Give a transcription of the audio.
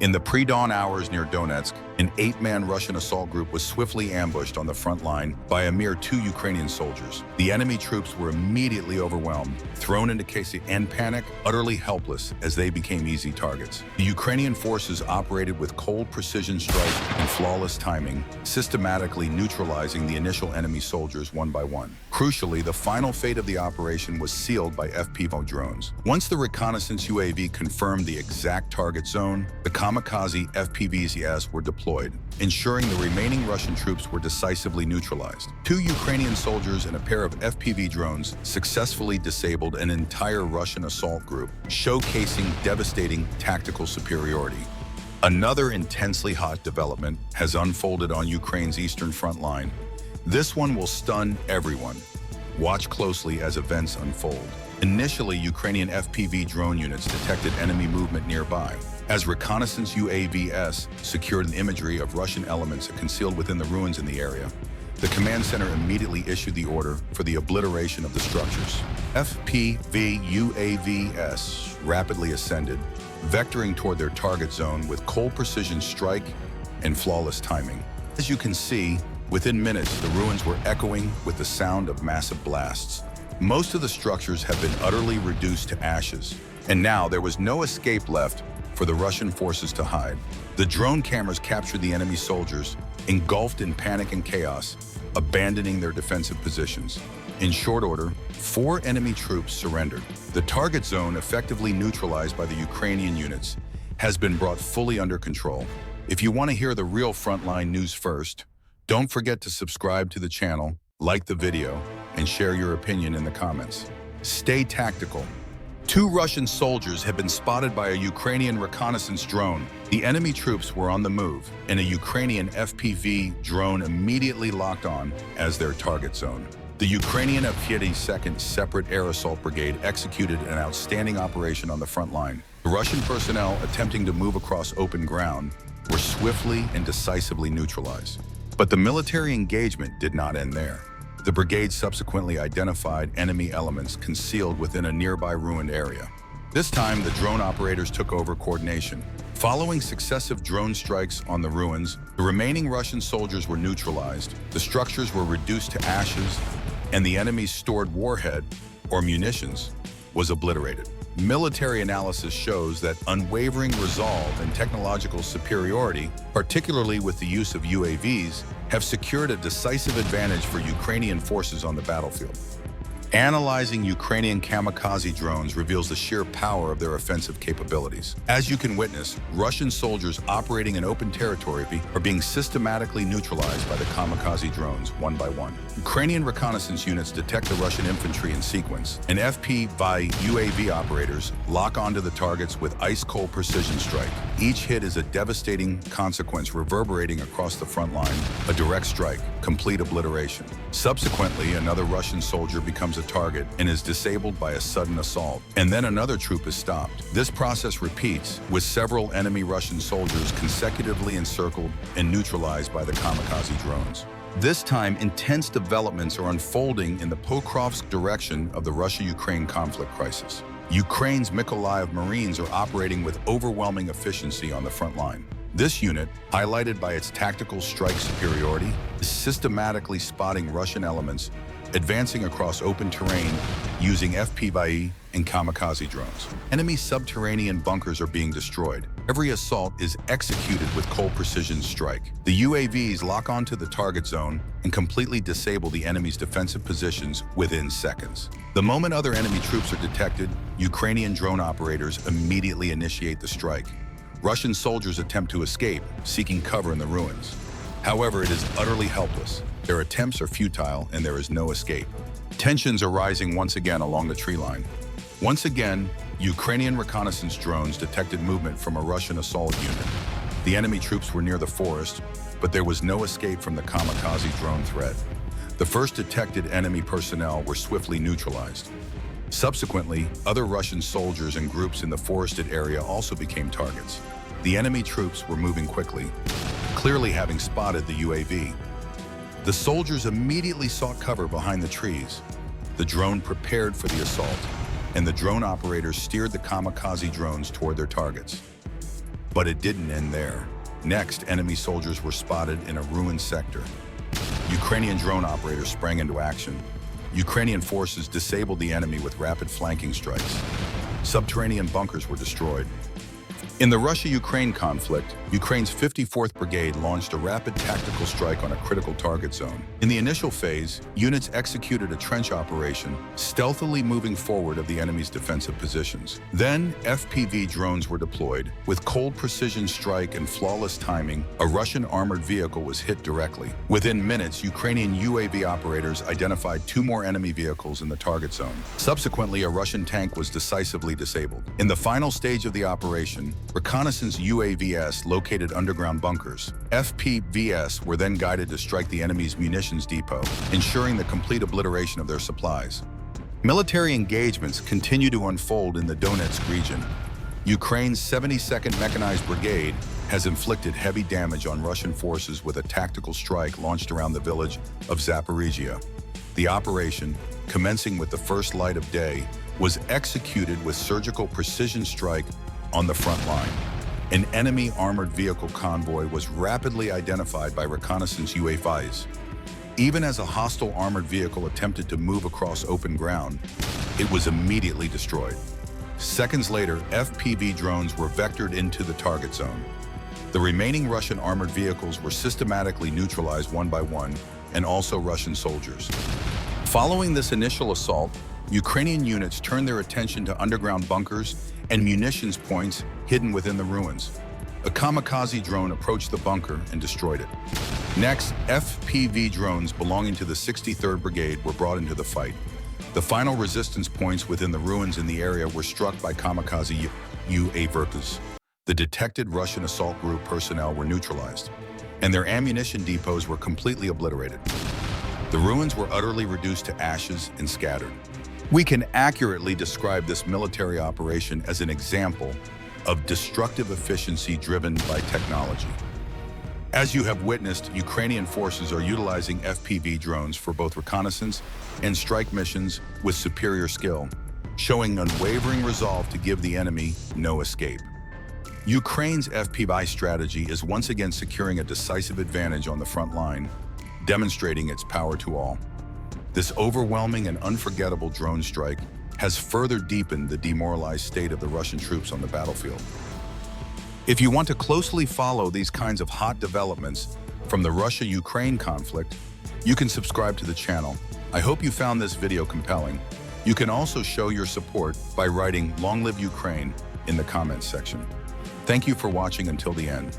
In the pre-dawn hours near Donetsk, an 8-man Russian assault group was swiftly ambushed on the front line by a mere 2 Ukrainian soldiers. The enemy troops were immediately overwhelmed, thrown into chaos and panic, utterly helpless as they became easy targets. The Ukrainian forces operated with cold precision strike and flawless timing, systematically neutralizing the initial enemy soldiers one by one. Crucially, the final fate of the operation was sealed by FPV drones. Once the reconnaissance UAV confirmed the exact target zone, the kamikaze FPVs were deployed, ensuring the remaining Russian troops were decisively neutralized. 2 Ukrainian soldiers and a pair of FPV drones successfully disabled an entire Russian assault group, showcasing devastating tactical superiority. Another intensely hot development has unfolded on Ukraine's eastern front line. This one will stun everyone. Watch closely as events unfold. Initially, Ukrainian FPV drone units detected enemy movement nearby. As reconnaissance UAVs secured an imagery of Russian elements concealed within the ruins in the area, the command center immediately issued the order for the obliteration of the structures. FPV UAVs rapidly ascended, vectoring toward their target zone with cold precision strike and flawless timing. As you can see, within minutes, the ruins were echoing with the sound of massive blasts. Most of the structures have been utterly reduced to ashes, and now there was no escape left for the Russian forces to hide. The drone cameras captured the enemy soldiers, engulfed in panic and chaos, abandoning their defensive positions. In short order, 4 enemy troops surrendered. The target zone, effectively neutralized by the Ukrainian units, has been brought fully under control. If you want to hear the real frontline news first, don't forget to subscribe to the channel, like the video, and share your opinion in the comments. Stay tactical. 2 Russian soldiers had been spotted by a Ukrainian reconnaissance drone. The enemy troops were on the move, and a Ukrainian FPV drone immediately locked on as their target zone. The Ukrainian FPVD Separate Air Assault Brigade executed an outstanding operation on the front line. The Russian personnel attempting to move across open ground were swiftly and decisively neutralized. But the military engagement did not end there. The brigade subsequently identified enemy elements concealed within a nearby ruined area. This time, the drone operators took over coordination. Following successive drone strikes on the ruins, the remaining Russian soldiers were neutralized, the structures were reduced to ashes, and the enemy's stored warhead, or munitions, was obliterated. Military analysis shows that unwavering resolve and technological superiority, particularly with the use of UAVs, have secured a decisive advantage for Ukrainian forces on the battlefield. Analyzing Ukrainian kamikaze drones reveals the sheer power of their offensive capabilities. As you can witness, Russian soldiers operating in open territory are being systematically neutralized by the kamikaze drones one by one. Ukrainian reconnaissance units detect the Russian infantry in sequence, and FPV UAV operators lock onto the targets with ice-cold precision strike. Each hit is a devastating consequence reverberating across the front line, a direct strike, complete obliteration. Subsequently, another Russian soldier becomes a target and is disabled by a sudden assault, and then another troop is stopped. This process repeats, with several enemy Russian soldiers consecutively encircled and neutralized by the kamikaze drones. This time, intense developments are unfolding in the Pokrovsk direction of the Russia-Ukraine conflict crisis. Ukraine's Mykolaiv Marines are operating with overwhelming efficiency on the front line. This unit, highlighted by its tactical strike superiority, is systematically spotting Russian elements advancing across open terrain using FPV and kamikaze drones. Enemy subterranean bunkers are being destroyed. Every assault is executed with cold precision strike. The UAVs lock onto the target zone and completely disable the enemy's defensive positions within seconds. The moment other enemy troops are detected, Ukrainian drone operators immediately initiate the strike. Russian soldiers attempt to escape, seeking cover in the ruins. However, it is utterly helpless. Their attempts are futile and there is no escape. Tensions are rising once again along the tree line. Once again, Ukrainian reconnaissance drones detected movement from a Russian assault unit. The enemy troops were near the forest, but there was no escape from the kamikaze drone threat. The first detected enemy personnel were swiftly neutralized. Subsequently, other Russian soldiers and groups in the forested area also became targets. The enemy troops were moving quickly, clearly having spotted the UAV. The soldiers immediately sought cover behind the trees. The drone prepared for the assault, and the drone operators steered the kamikaze drones toward their targets. But it didn't end there. Next, enemy soldiers were spotted in a ruined sector. Ukrainian drone operators sprang into action. Ukrainian forces disabled the enemy with rapid flanking strikes. Subterranean bunkers were destroyed. In the Russia-Ukraine conflict, Ukraine's 54th Brigade launched a rapid tactical strike on a critical target zone. In the initial phase, units executed a trench operation, stealthily moving forward of the enemy's defensive positions. Then, FPV drones were deployed. With cold precision strike and flawless timing, a Russian armored vehicle was hit directly. Within minutes, Ukrainian UAV operators identified 2 more enemy vehicles in the target zone. Subsequently, a Russian tank was decisively disabled. In the final stage of the operation, reconnaissance UAVs located underground bunkers. FPVs were then guided to strike the enemy's munitions depot, ensuring the complete obliteration of their supplies. Military engagements continue to unfold in the Donetsk region. Ukraine's 72nd Mechanized Brigade has inflicted heavy damage on Russian forces with a tactical strike launched around the village of Zaporizhia. The operation, commencing with the first light of day, was executed with surgical precision strike on the front line. An enemy armored vehicle convoy was rapidly identified by reconnaissance UAVs. Even as a hostile armored vehicle attempted to move across open ground, it was immediately destroyed. Seconds later, FPV drones were vectored into the target zone. The remaining Russian armored vehicles were systematically neutralized one by one, and also Russian soldiers. Following this initial assault, Ukrainian units turned their attention to underground bunkers and munitions points hidden within the ruins. A kamikaze drone approached the bunker and destroyed it. Next, FPV drones belonging to the 63rd Brigade were brought into the fight. The final resistance points within the ruins in the area were struck by kamikaze UAVs. The detected Russian assault group personnel were neutralized, and their ammunition depots were completely obliterated. The ruins were utterly reduced to ashes and scattered. We can accurately describe this military operation as an example of destructive efficiency driven by technology. As you have witnessed, Ukrainian forces are utilizing FPV drones for both reconnaissance and strike missions with superior skill, showing unwavering resolve to give the enemy no escape. Ukraine's FPV strategy is once again securing a decisive advantage on the front line, demonstrating its power to all. This overwhelming and unforgettable drone strike has further deepened the demoralized state of the Russian troops on the battlefield. If you want to closely follow these kinds of hot developments from the Russia-Ukraine conflict, you can subscribe to the channel. I hope you found this video compelling. You can also show your support by writing "Long Live Ukraine" in the comments section. Thank you for watching until the end.